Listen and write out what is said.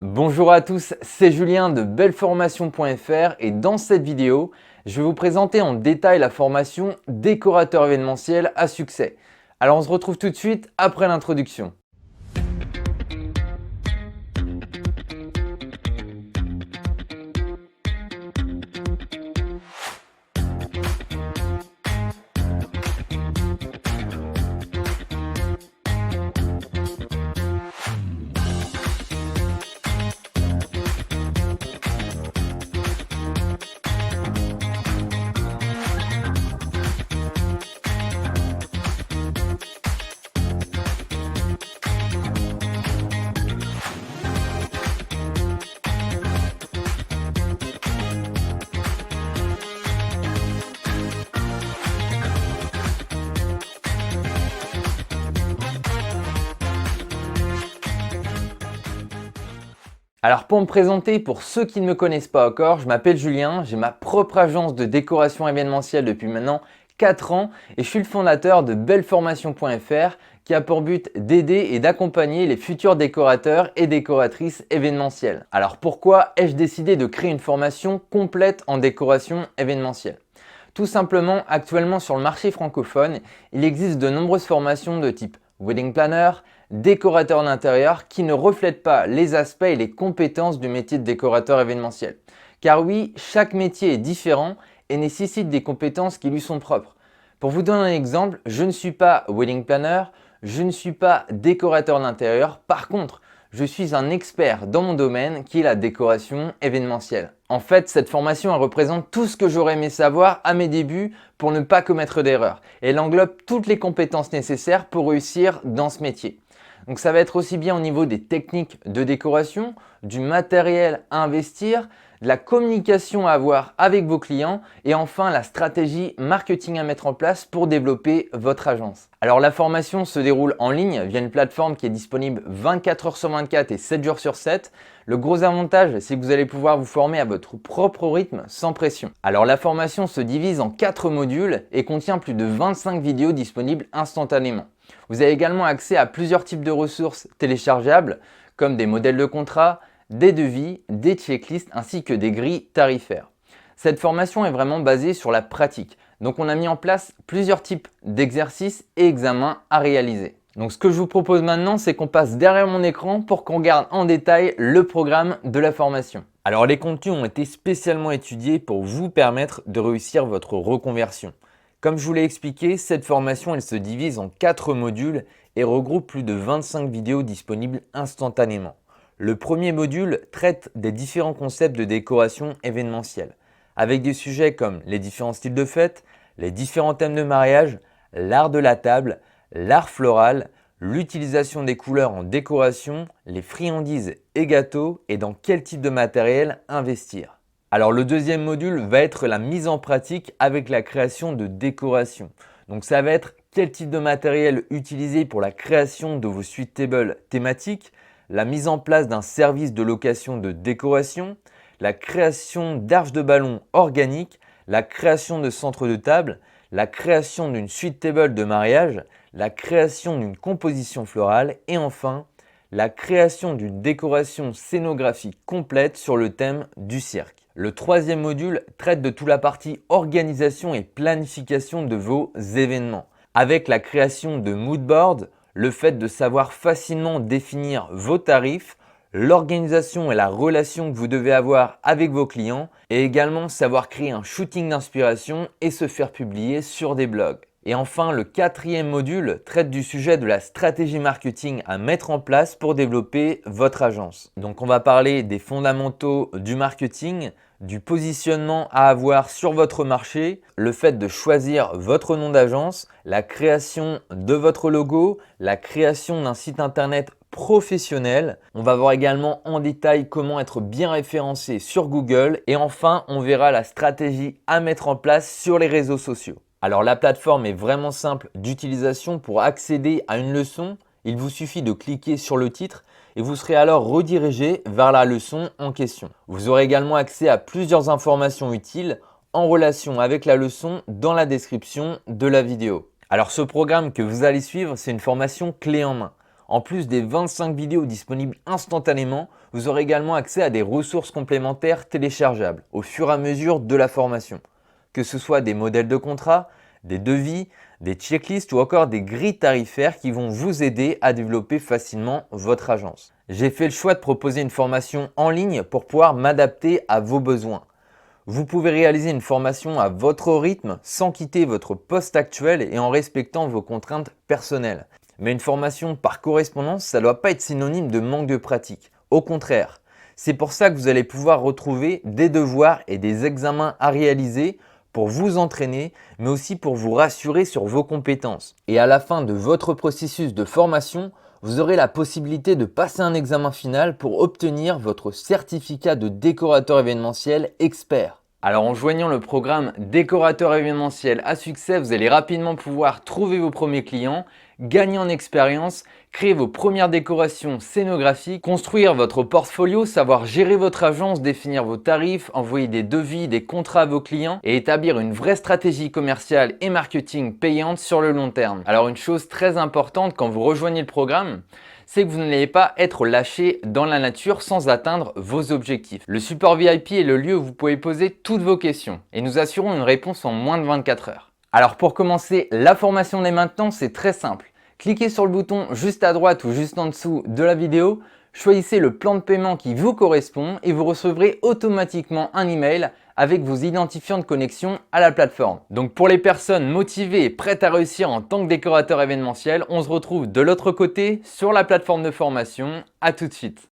Bonjour à tous, c'est Julien de belleformation.fr et dans cette vidéo, je vais vous présenter en détail la formation décorateur événementiel à succès. Alors on se retrouve tout de suite après l'introduction. Alors pour me présenter, pour ceux qui ne me connaissent pas encore, je m'appelle Julien, j'ai ma propre agence de décoration événementielle depuis maintenant 4 ans et je suis le fondateur de belleformation.fr qui a pour but d'aider et d'accompagner les futurs décorateurs et décoratrices événementielles. Alors pourquoi ai-je décidé de créer une formation complète en décoration événementielle ? Tout simplement, actuellement sur le marché francophone, il existe de nombreuses formations de type wedding planner, décorateur d'intérieur qui ne reflètent pas les aspects et les compétences du métier de décorateur événementiel. Car oui, chaque métier est différent et nécessite des compétences qui lui sont propres. Pour vous donner un exemple, je ne suis pas wedding planner, je ne suis pas décorateur d'intérieur. Par contre, je suis un expert dans mon domaine qui est la décoration événementielle. En fait, cette formation elle représente tout ce que j'aurais aimé savoir à mes débuts pour ne pas commettre d'erreurs. Elle englobe toutes les compétences nécessaires pour réussir dans ce métier. Donc ça va être aussi bien au niveau des techniques de décoration, du matériel à investir, de la communication à avoir avec vos clients et enfin la stratégie marketing à mettre en place pour développer votre agence. Alors la formation se déroule en ligne via une plateforme qui est disponible 24 heures sur 24 et 7 jours sur 7. Le gros avantage, c'est que vous allez pouvoir vous former à votre propre rythme sans pression. Alors la formation se divise en 4 modules et contient plus de 25 vidéos disponibles instantanément. Vous avez également accès à plusieurs types de ressources téléchargeables comme des modèles de contrat, des devis, des checklists ainsi que des grilles tarifaires. Cette formation est vraiment basée sur la pratique. Donc on a mis en place plusieurs types d'exercices et examens à réaliser. Donc ce que je vous propose maintenant, c'est qu'on passe derrière mon écran pour qu'on regarde en détail le programme de la formation. Alors les contenus ont été spécialement étudiés pour vous permettre de réussir votre reconversion. Comme je vous l'ai expliqué, cette formation elle se divise en 4 modules et regroupe plus de 25 vidéos disponibles instantanément. Le premier module traite des différents concepts de décoration événementielle, avec des sujets comme les différents styles de fête, les différents thèmes de mariage, l'art de la table, l'art floral, l'utilisation des couleurs en décoration, les friandises et gâteaux et dans quel type de matériel investir. Alors le deuxième module va être la mise en pratique avec la création de décoration. Donc ça va être quel type de matériel utiliser pour la création de vos suite tables thématiques, la mise en place d'un service de location de décoration, la création d'arches de ballon organiques, la création de centres de table, la création d'une suite table de mariage, la création d'une composition florale et enfin la création d'une décoration scénographique complète sur le thème du cirque. Le troisième module traite de toute la partie organisation et planification de vos événements, avec la création de mood boards, le fait de savoir facilement définir vos tarifs, l'organisation et la relation que vous devez avoir avec vos clients et également savoir créer un shooting d'inspiration et se faire publier sur des blogs. Et enfin, le quatrième module traite du sujet de la stratégie marketing à mettre en place pour développer votre agence. Donc on va parler des fondamentaux du marketing, du positionnement à avoir sur votre marché, le fait de choisir votre nom d'agence, la création de votre logo, la création d'un site internet professionnel. On va voir également en détail comment être bien référencé sur Google et enfin on verra la stratégie à mettre en place sur les réseaux sociaux. Alors la plateforme est vraiment simple d'utilisation. Pour accéder à une leçon, il vous suffit de cliquer sur le titre et vous serez alors redirigé vers la leçon en question. Vous aurez également accès à plusieurs informations utiles en relation avec la leçon dans la description de la vidéo. Alors ce programme que vous allez suivre, c'est une formation clé en main. En plus des 25 vidéos disponibles instantanément, vous aurez également accès à des ressources complémentaires téléchargeables au fur et à mesure de la formation, que ce soit des modèles de contrat, des devis, des checklists ou encore des grilles tarifaires qui vont vous aider à développer facilement votre agence. J'ai fait le choix de proposer une formation en ligne pour pouvoir m'adapter à vos besoins. Vous pouvez réaliser une formation à votre rythme sans quitter votre poste actuel et en respectant vos contraintes personnelles. Mais une formation par correspondance, ça ne doit pas être synonyme de manque de pratique. Au contraire, c'est pour ça que vous allez pouvoir retrouver des devoirs et des examens à réaliser pour vous entraîner, mais aussi pour vous rassurer sur vos compétences. Et à la fin de votre processus de formation, vous aurez la possibilité de passer un examen final pour obtenir votre certificat de décorateur événementiel expert. Alors en joignant le programme décorateur événementiel à succès, vous allez rapidement pouvoir trouver vos premiers clients, gagner en expérience, créer vos premières décorations scénographiques, construire votre portfolio, savoir gérer votre agence, définir vos tarifs, envoyer des devis, des contrats à vos clients et établir une vraie stratégie commerciale et marketing payante sur le long terme. Alors une chose très importante quand vous rejoignez le programme, c'est que vous n'allez pas être lâché dans la nature sans atteindre vos objectifs. Le support VIP est le lieu où vous pouvez poser toutes vos questions et nous assurons une réponse en moins de 24 heures. Alors pour commencer la formation dès maintenant, c'est très simple. Cliquez sur le bouton juste à droite ou juste en dessous de la vidéo, choisissez le plan de paiement qui vous correspond et vous recevrez automatiquement un email avec vos identifiants de connexion à la plateforme. Donc pour les personnes motivées et prêtes à réussir en tant que décorateur événementiel, on se retrouve de l'autre côté sur la plateforme de formation. À tout de suite.